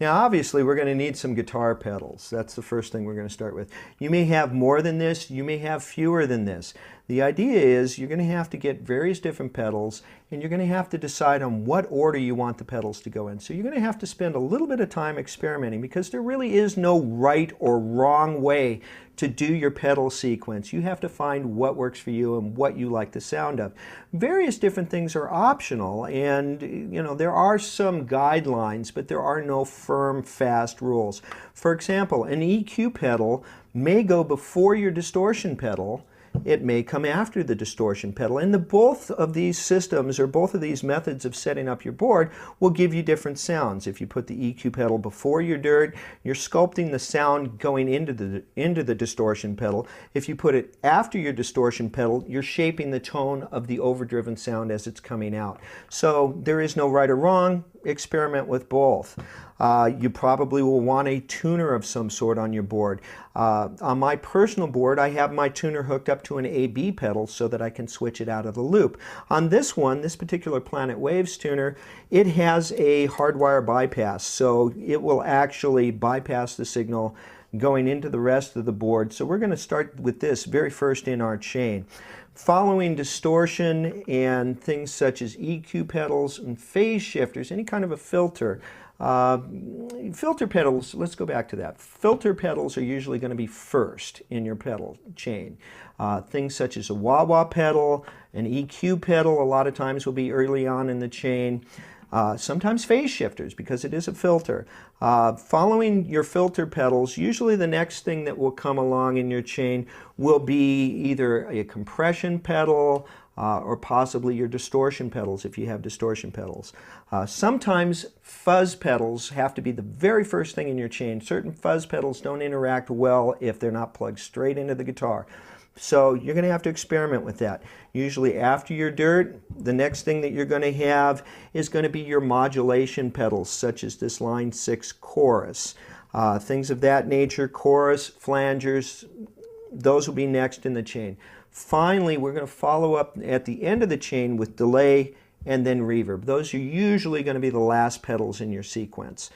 Now obviously we're going to need some guitar pedals. That's the first thing we're going to start with. You may have more than this, you may have fewer than this. The idea is you're going to have to get various different pedals, and you're going to have to decide on what order you want the pedals to go in. So you're going to have to spend a little bit of time experimenting, because there really is no right or wrong way to do your pedal sequence. You have to find what works for you and what you like the sound of. Various different things are optional, and there are some guidelines, but there are no firm, fast rules. For example, an EQ pedal may go before your distortion pedal. It may come after the distortion pedal, and both of these systems, or both of these methods of setting up your board, will give you different sounds. If you put the EQ pedal before your dirt, you're sculpting the sound going into the distortion pedal. If you put it after your distortion pedal, you're shaping the tone of the overdriven sound as it's coming out. So there is no right or wrong. Experiment with both. You probably will want a tuner of some sort on your board. On my personal board, I have my tuner hooked up to an AB pedal so that I can switch it out of the loop. On this one, this particular Planet Waves tuner, it has a hardwire bypass, so it will actually bypass the signal going into the rest of the board. So we're going to start with this very first in our chain. Following distortion and things such as EQ pedals and phase shifters, any kind of a filter. Filter pedals, let's go back to that. Filter pedals are usually going to be first in your pedal chain. Things such as a wah-wah pedal, an EQ pedal, a lot of times will be early on in the chain. Sometimes phase shifters, because it is a filter. Following your filter pedals, usually the next thing that will come along in your chain will be either a compression pedal or possibly your distortion pedals if you have distortion pedals. Sometimes fuzz pedals have to be the very first thing in your chain. Certain fuzz pedals don't interact well if they're not plugged straight into the guitar. So you're going to have to experiment with that. Usually after your dirt, the next thing that you're going to have is going to be your modulation pedals, such as this line 6 chorus. Things of that nature, chorus, flangers, those will be next in the chain. Finally, we're going to follow up at the end of the chain with delay and then reverb. Those are usually going to be the last pedals in your sequence.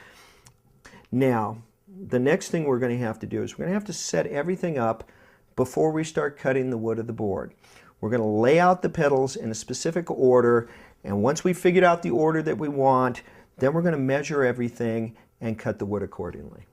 Now, the next thing we're going to have to do is we're going to have to set everything up before we start cutting the wood of the board. We're going to lay out the pedals in a specific order, and once we've figured out the order that we want, then we're going to measure everything and cut the wood accordingly.